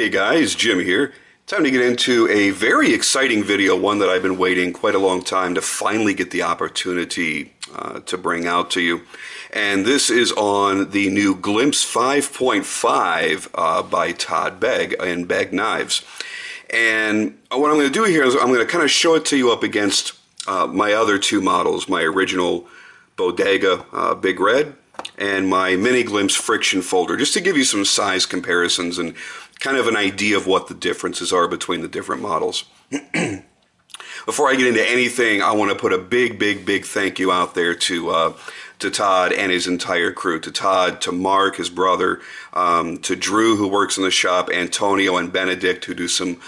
Hey guys, Jim here. Time to get into a very exciting video, one that I've been waiting quite a long time to finally get the opportunity to bring out to you. And this is on the new Glimpse 5.5 by Todd Begg in Begg Knives. And what I'm going to do here is I'm going to kind of show it to you up against my other two models, my original Bodega Big Red and my Mini Glimpse friction folder, just to give you some size comparisons and kind of an idea of what the differences are between the different models. Before I get into anything, I want to put a big thank you out there to Todd and his entire crew. To Todd, to Mark, his brother, to Drew, who works in the shop, Antonio and Benedict, who do some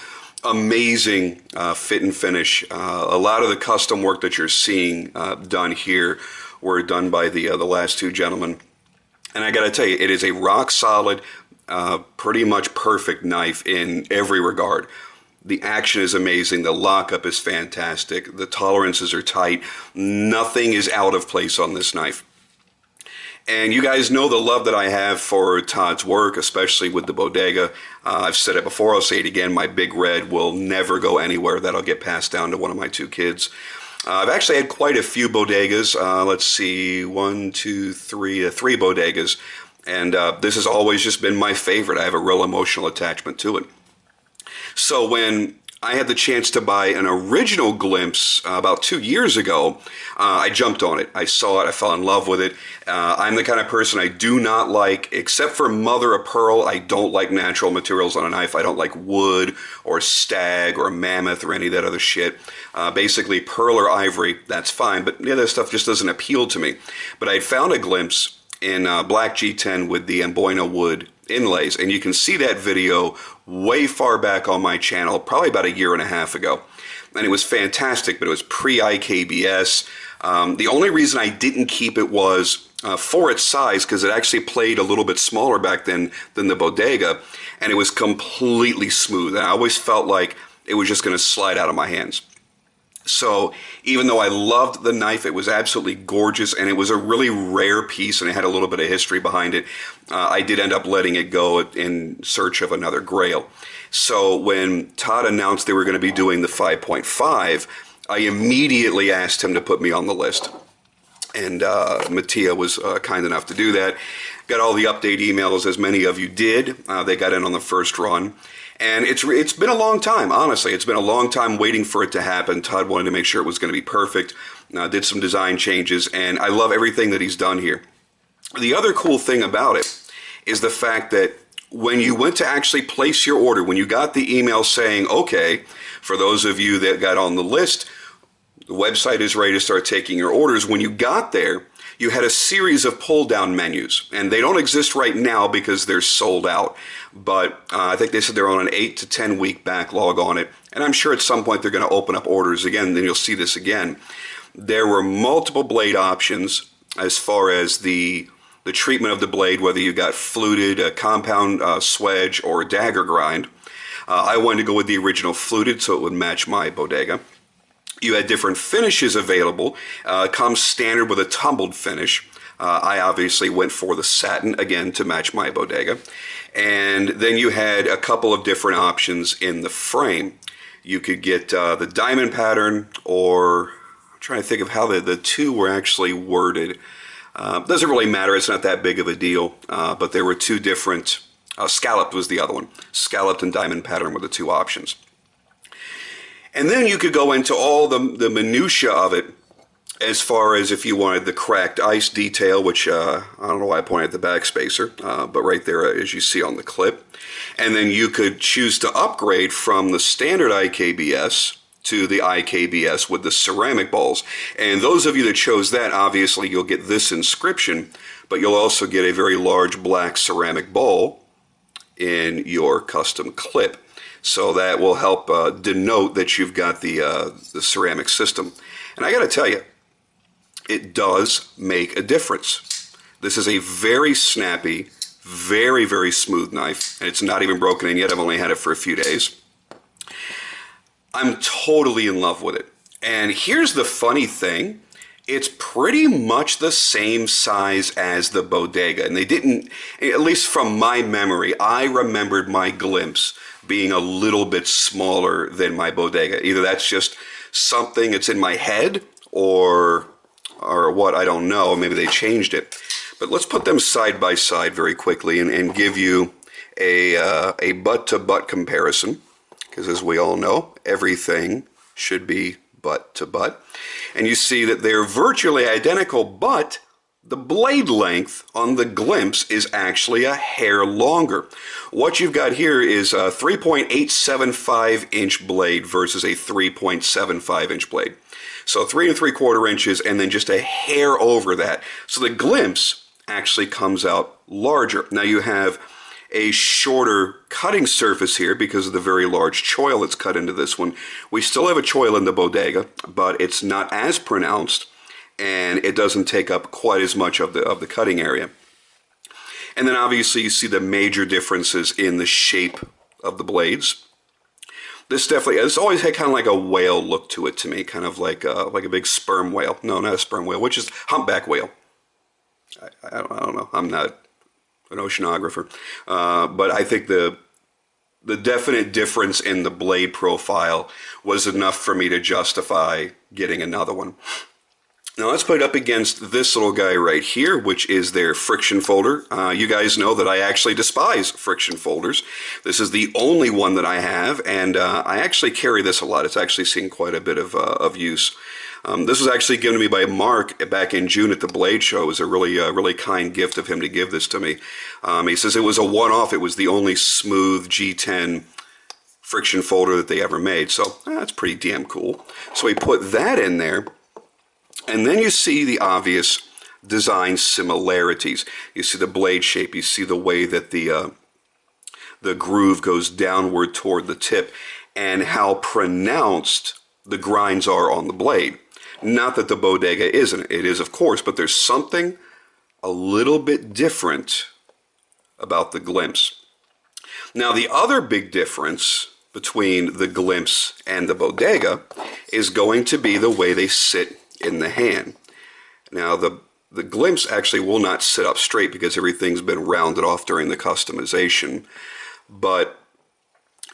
amazing fit and finish. A lot of the custom work that you're seeing done here were done by the last two gentlemen. And I got to tell you, it is a rock solid, pretty much perfect knife in every regard. The action is amazing. The lockup is fantastic. The tolerances are tight. Nothing is out of place on this knife. And you guys know the love that I have for Todd's work, especially with the Bodega. I've said it before, I'll say it again, my Big Red will never go anywhere. That'll get passed down to one of my two kids. I've actually had quite a few Bodegas. Let's see, three Bodegas. And this has always just been my favorite. I have a real emotional attachment to it. So when I had the chance to buy an original Glimpse about 2 years ago, I jumped on it. I saw it. I fell in love with it. I'm the kind of person I do not like, except for mother of pearl, I don't like natural materials on a knife. I don't like wood or stag or mammoth or any of that other shit. Basically, pearl or ivory, that's fine. But the other stuff just doesn't appeal to me. But I found a Glimpse in black G10 with the Amboina wood inlays, and you can see that video way far back on my channel, probably about 1.5 years ago, and it was fantastic, but it was pre-IKBS. The only reason I didn't keep it was for its size, because it actually played a little bit smaller back then than the Bodega, and it was completely smooth, and I always felt like it was just going to slide out of my hands. So even though I loved the knife, it was absolutely gorgeous, and it was a really rare piece, and it had a little bit of history behind it. I did end up letting it go in search of another grail. So when Todd announced they were going to be doing the 5.5, I immediately asked him to put me on the list. And Mattia was kind enough to do that. Got all the update emails, as many of you did. They got in on the first run. And it's been a long time, honestly. It's been a long time waiting for it to happen. Todd wanted to make sure it was going to be perfect. Did some design changes, and I love everything that he's done here. The other cool thing about it is the fact that when you went to actually place your order, when you got the email saying, okay, for those of you that got on the list, the website is ready to start taking your orders. When you got there, you had a series of pull-down menus, and they don't exist right now because they're sold out. But I think they said they're on an 8 to 10 week backlog on it, and I'm sure at some point they're going to open up orders again, then you'll see this again. There were multiple blade options as far as the treatment of the blade, whether you got fluted, a compound swedge, or a dagger grind. I wanted to go with the original fluted so it would match my Bodega. You had different finishes available. Comes standard with a tumbled finish. I obviously went for the satin, again, to match my Bodega. And then you had a couple of different options in the frame. You could get the diamond pattern, or I'm trying to think of how the two were actually worded. Doesn't really matter. It's not that big of a deal. But there were two different, scalloped was the other one. Scalloped and diamond pattern were the two options. And then you could go into all the minutia of it, as far as if you wanted the cracked ice detail, which I don't know why I pointed at the backspacer, but right there as you see on the clip. And then you could choose to upgrade from the standard IKBS to the IKBS with the ceramic balls. And those of you that chose that, obviously you'll get this inscription, but you'll also get a very large black ceramic ball in your custom clip. So that will help denote that you've got the ceramic system. And I got to tell you, it does make a difference. This is a very snappy, very smooth knife, and it's not even broken in yet. I've only had it for a few days. I'm totally in love with it. And here's the funny thing, it's pretty much the same size as the Bodega. And they didn't, at least from my memory, I remembered my glimpse being a little bit smaller than my Bodega. Either that's just something that's in my head or what, I don't know. Maybe they changed it. But let's put them side by side very quickly and give you a butt-to-butt comparison. Because as we all know, everything should be butt to butt. And you see that they're virtually identical, but the blade length on the glimpse is actually a hair longer. What you've got here is a 3.875 inch blade versus a 3.75 inch blade. So 3 3/4 inches and then just a hair over that. So the glimpse actually comes out larger. Now you have a shorter cutting surface here because of the very large choil that's cut into this one. We still have a choil in the Bodega, but it's not as pronounced and it doesn't take up quite as much of the cutting area. And then obviously you see the major differences in the shape of the blades. This always had kind of like a whale look to it to me, kind of like a big sperm whale. No, not a sperm whale, which is humpback whale. I don't know. I'm not an oceanographer, but I think the definite difference in the blade profile was enough for me to justify getting another one. Now let's put it up against this little guy right here, which is their friction folder. You guys know that I actually despise friction folders. This is the only one that I have, and I actually carry this a lot. It's actually seen quite a bit of use. This was actually given to me by Mark back in June at the Blade Show. It was a really kind gift of him to give this to me. He says it was a one-off. It was the only smooth G10 friction folder that they ever made. So that's pretty damn cool. So we put that in there. And then you see the obvious design similarities. You see the blade shape. You see the way that the groove goes downward toward the tip and how pronounced the grinds are on the blade. Not that the Bodega isn't. It is, of course, but there's something a little bit different about the glimpse. Now, the other big difference between the glimpse and the Bodega is going to be the way they sit in the hand. Now, the glimpse actually will not sit up straight because everything's been rounded off during the customization. But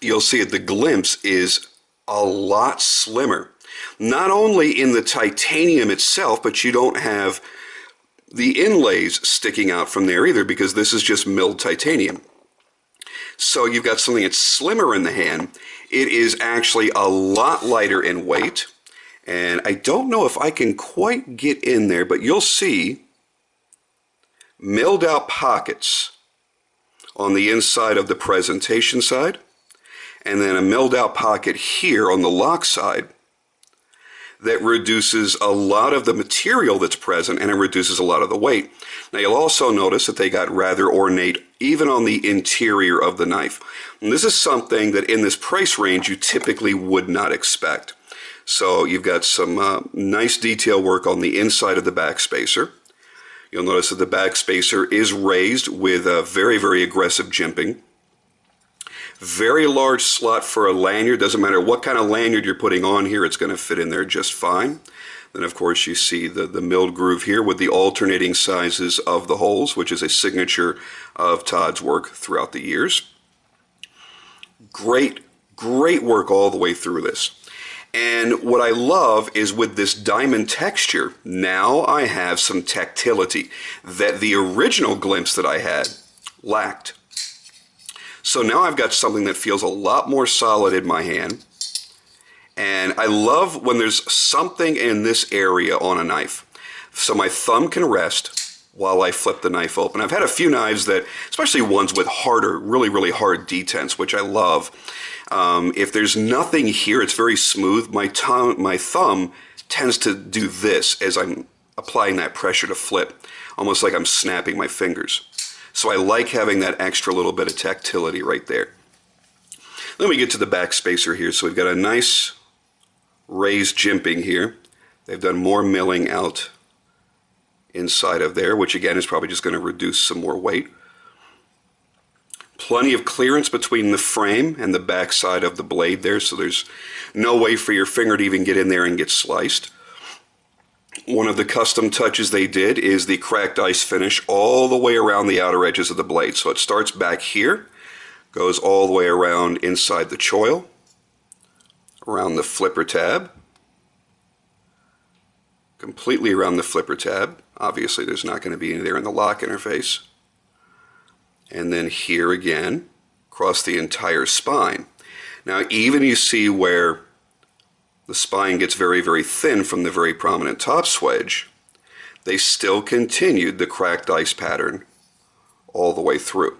you'll see that the glimpse is a lot slimmer. Not only in the titanium itself, but you don't have the inlays sticking out from there either because this is just milled titanium. So you've got something that's slimmer in the hand. It is actually a lot lighter in weight. And I don't know if I can quite get in there, but you'll see milled out pockets on the inside of the presentation side, and then a milled out pocket here on the lock side that reduces a lot of the material that's present and it reduces a lot of the weight. Now you'll also notice that they got rather ornate even on the interior of the knife. And this is something that in this price range you typically would not expect. So you've got some nice detail work on the inside of the back spacer. You'll notice that the back spacer is raised with a very aggressive jimping. Very large slot for a lanyard. Doesn't matter what kind of lanyard you're putting on here, it's going to fit in there just fine. Then of course you see the milled groove here with the alternating sizes of the holes, which is a signature of Todd's work throughout the years. Great work all the way through this. And what I love is with this diamond texture, now I have some tactility that the original glimpse that I had lacked. So now I've got something that feels a lot more solid in my hand. And I love when there's something in this area on a knife. So my thumb can rest while I flip the knife open. I've had a few knives that, especially ones with harder, really hard detents, which I love. If there's nothing here, it's very smooth. My thumb tends to do this as I'm applying that pressure to flip, almost like I'm snapping my fingers. So I like having that extra little bit of tactility right there. Then we get to the back spacer here. So we've got a nice raised jimping here. They've done more milling out inside of there, which again is probably just going to reduce some more weight. Plenty of clearance between the frame and the back side of the blade there, so there's no way for your finger to even get in there and get sliced. One of the custom touches they did is the cracked ice finish all the way around the outer edges of the blade. So it starts back here, goes all the way around inside the choil, around the flipper tab, completely around the flipper tab. Obviously there's not going to be any there in the lock interface. And then here again, across the entire spine. Now even you see where the spine gets very, very thin from the very prominent top swedge, they still continued the cracked ice pattern all the way through.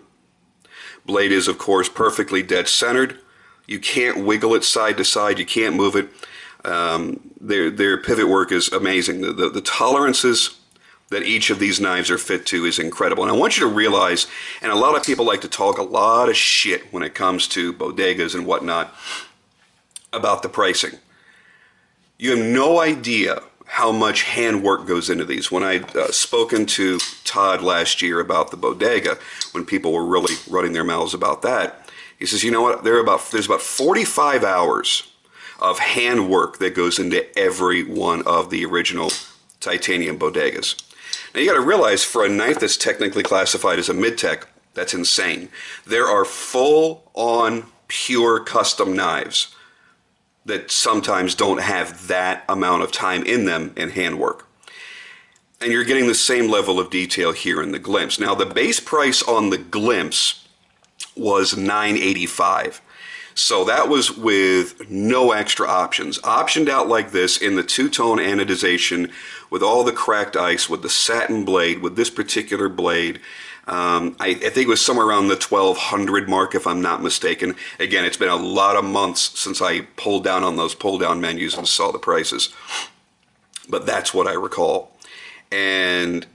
Blade is, of course, perfectly dead centered. You can't wiggle it side to side. You can't move it. Their pivot work is amazing. The tolerances that each of these knives are fit to is incredible. And I want you to realize, and a lot of people like to talk a lot of shit when it comes to bodegas and whatnot about the pricing. You have no idea how much handwork goes into these. When I'd spoken to Todd last year about the bodega, when people were really running their mouths about that, he says, you know what, there's about 45 hours of handwork that goes into every one of the original titanium bodegas. Now you got to realize, for a knife that's technically classified as a mid-tech, that's insane. There are full-on pure custom knives that sometimes don't have that amount of time in them in handwork. And you're getting the same level of detail here in the glimpse. Now the base price on the glimpse was $985. So that was with no extra options. Optioned out like this in the two-tone anodization with all the cracked ice, with the satin blade, with this particular blade. I think it was somewhere around the 1200 mark, if I'm not mistaken. Again, it's been a lot of months since I pulled down on those pull-down menus and saw the prices. But that's what I recall. And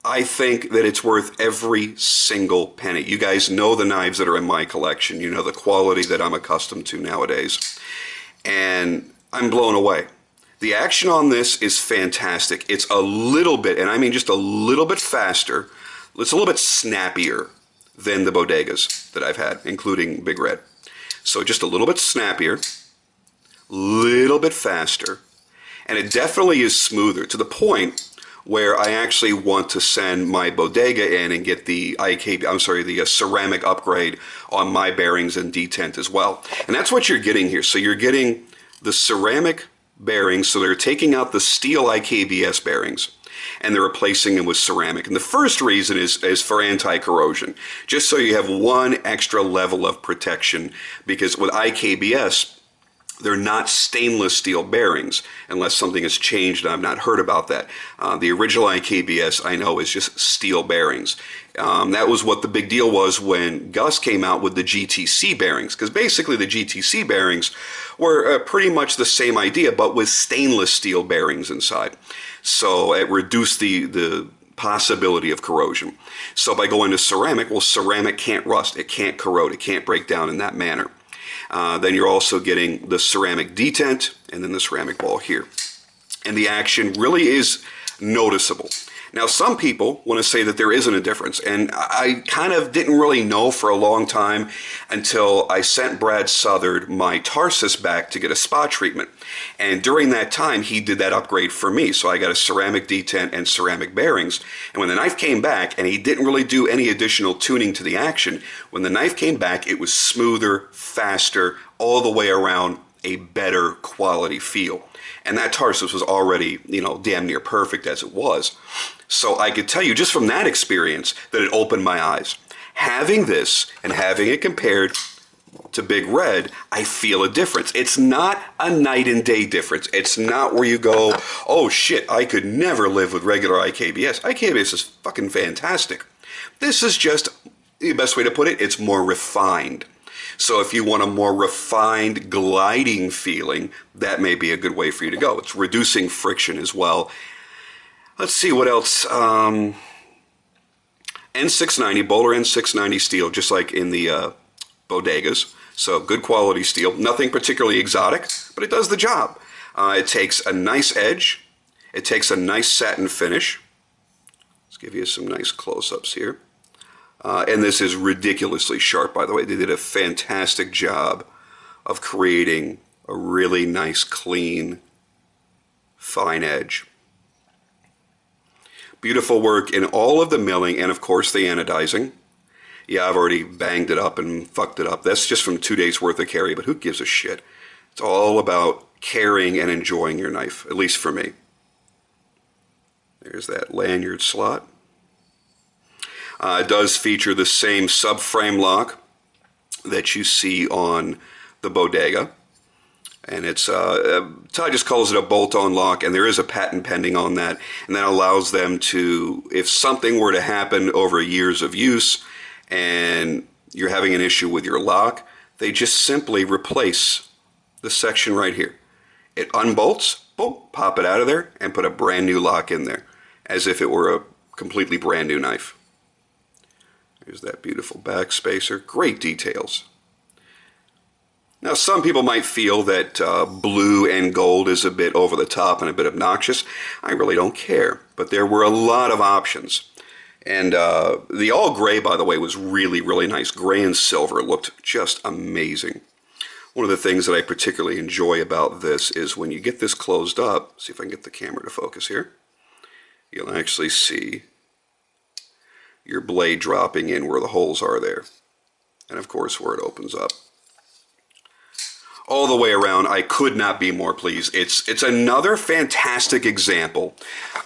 I think that it's worth every single penny. You guys know the knives that are in my collection. You know the quality that I'm accustomed to nowadays. And I'm blown away. The action on this is fantastic. It's a little bit, and I mean just a little bit faster. It's a little bit snappier than the bodegas that I've had, including Big Red. So just a little bit snappier, little bit faster, and it definitely is smoother to the point where I actually want to send my bodega in and get the ceramic upgrade on my bearings and detent as well. And that's what you're getting here. So you're getting the ceramic bearings, so they're taking out the steel IKBS bearings and they're replacing them with ceramic. And the first reason is for anti-corrosion, just so you have one extra level of protection, because with IKBS, they're not stainless steel bearings unless something has changed and I've not heard about that. The original IKBS, I know, is just steel bearings. That was what the big deal was when Gus came out with the GTC bearings, because basically the GTC bearings were pretty much the same idea, but with stainless steel bearings inside. So it reduced the possibility of corrosion. So by going to ceramic, well, ceramic can't rust, it can't corrode, it can't break down in that manner. Then you're also getting the ceramic detent and then the ceramic ball here. And the action really is noticeable. Now, some people want to say that there isn't a difference, and I kind of didn't really know for a long time until I sent Brad Southard my Tarsus back to get a spot treatment. And during that time, he did that upgrade for me. So I got a ceramic detent and ceramic bearings. And when the knife came back, and he didn't really do any additional tuning to the action, when the knife came back, it was smoother, faster, all the way around, a better quality feel. And that Tarsus was already, damn near perfect as it was. So I could tell you just from that experience that it opened my eyes. Having this and having it compared to Big Red, I feel a difference. It's not a night and day difference. It's not where you go, oh shit, I could never live with regular IKBS. IKBS is fucking fantastic. This is just, the best way to put it, it's more refined. So if you want a more refined gliding feeling, that may be a good way for you to go. It's reducing friction as well. Let's see what else. N690, Bowler N690 steel, just like in the bodegas. So good quality steel. Nothing particularly exotic, but it does the job. It takes a nice edge. It takes a nice satin finish. Let's give you some nice close-ups here. And this is ridiculously sharp, by the way. They did a fantastic job of creating a really nice, clean fine edge. Beautiful work in all of the milling and, of course, the anodizing. Yeah, I've already banged it up and fucked it up. That's just from 2 days worth of carry, but who gives a shit? It's all about caring and enjoying your knife, at least for me. There's that lanyard slot. It does feature the same subframe lock that you see on the Bodega. And it's, Todd just calls it a bolt-on lock, and there is a patent pending on that. And that allows them to, if something were to happen over years of use and you're having an issue with your lock, they just simply replace the section right here. It unbolts, boom, pop it out of there, and put a brand new lock in there, as if it were a completely brand new knife. There's that beautiful back spacer. Great details. Now, some people might feel that blue and gold is a bit over the top and a bit obnoxious. I really don't care, but there were a lot of options. And the all gray, by the way, was really, really nice. Gray and silver looked just amazing. One of the things that I particularly enjoy about this is when you get this closed up, see if I can get the camera to focus here, you'll actually see your blade dropping in where the holes are there. And of course where it opens up. All the way around, I could not be more pleased. It's another fantastic example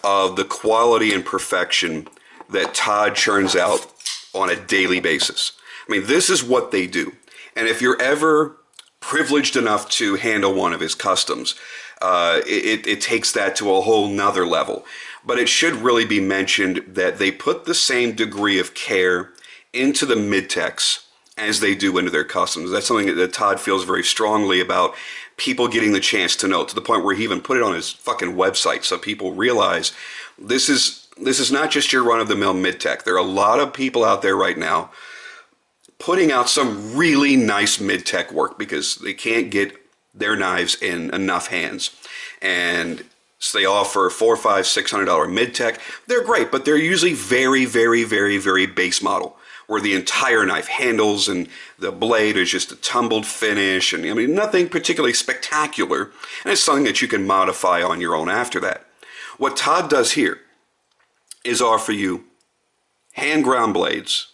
of the quality and perfection that Todd churns out on a daily basis. I mean, this is what they do. And if you're ever privileged enough to handle one of his customs, it takes that to a whole nother level. But it should really be mentioned that they put the same degree of care into the mid-techs as they do into their customs. That's something that Todd feels very strongly about people getting the chance to know, to the point where he even put it on his fucking website so people realize this is not just your run-of-the-mill mid-tech. There are a lot of people out there right now putting out some really nice mid-tech work because they can't get their knives in enough hands. And so they offer $400, $500, $600 mid-tech. They're great, but they're usually very, very, very, very base model, where the entire knife handles and the blade is just a tumbled finish, and I mean nothing particularly spectacular, and it's something that you can modify on your own after that. What Todd does here is offer you hand ground blades,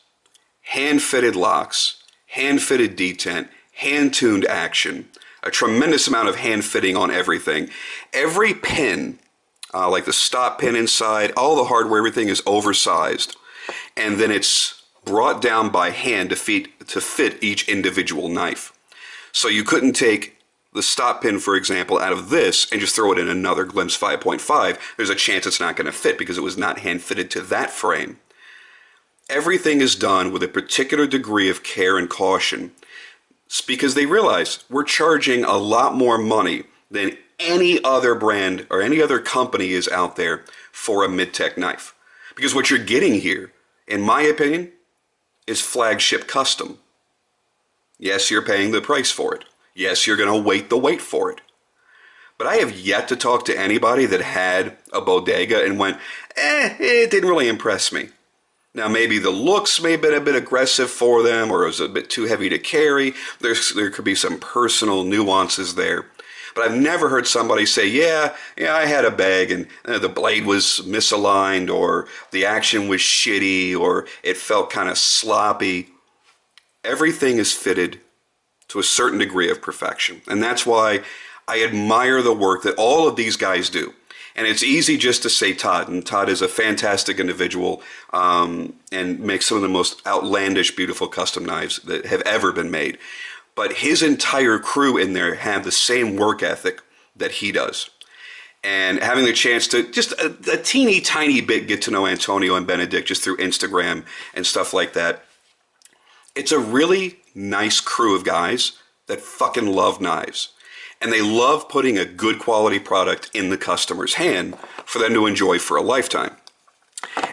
hand fitted locks, hand fitted detent, hand tuned action, a tremendous amount of hand fitting on everything. Every pin, like the stop pin inside, all the hardware, everything is oversized, and then it's brought down by hand to fit each individual knife. So you couldn't take the stop pin, for example, out of this and just throw it in another Glimpse 5.5. There's a chance it's not going to fit because it was not hand fitted to that frame. Everything is done with a particular degree of care and caution. It's because they realize we're charging a lot more money than any other brand or any other company is out there for a mid-tech knife. Because what you're getting here, in my opinion, is flagship custom. Yes, you're paying the price for it. Yes, you're going to wait for it. But I have yet to talk to anybody that had a Bodega and went, it didn't really impress me. Now, maybe the looks may have been a bit aggressive for them, or it was a bit too heavy to carry. There could be some personal nuances there. But I've never heard somebody say, yeah, I had a bag and the blade was misaligned, or the action was shitty, or it felt kind of sloppy. Everything is fitted to a certain degree of perfection. And that's why I admire the work that all of these guys do. And it's easy just to say Todd, and Todd is a fantastic individual and makes some of the most outlandish, beautiful custom knives that have ever been made. But his entire crew in there have the same work ethic that he does. And having the chance to just a teeny tiny bit get to know Antonio and Benedict just through Instagram and stuff like that, it's a really nice crew of guys that fucking love knives. And they love putting a good quality product in the customer's hand for them to enjoy for a lifetime.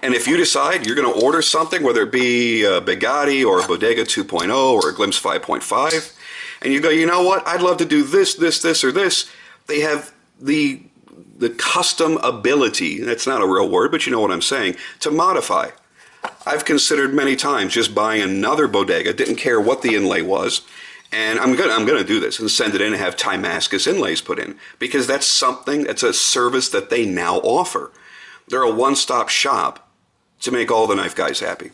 And if you decide you're going to order something, whether it be a Bugatti or a Bodega 2.0 or a Glimpse 5.5, and you go, you know what, I'd love to do this, or this, they have the custom ability, that's not a real word, but you know what I'm saying, to modify. I've considered many times just buying another Bodega, didn't care what the inlay was, And I'm gonna do this and send it in and have Timascus inlays put in, because that's a service that they now offer. They're a one-stop shop to make all the knife guys happy.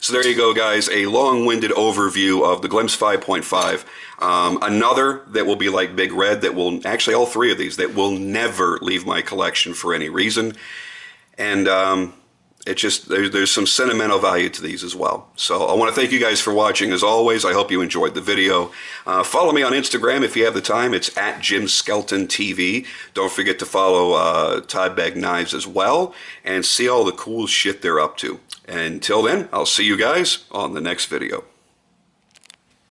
So there you go, guys, a long-winded overview of the Glimpse 5.5. Another that will be like Big Red, that will, actually all three of these, that will never leave my collection for any reason. And there's some sentimental value to these as well. So I want to thank you guys for watching. As always, I hope you enjoyed the video. Follow me on Instagram if you have the time. It's at Jim Skelton TV. Don't forget to follow Todd Begg Knives as well, and see all the cool shit they're up to. And until then, I'll see you guys on the next video.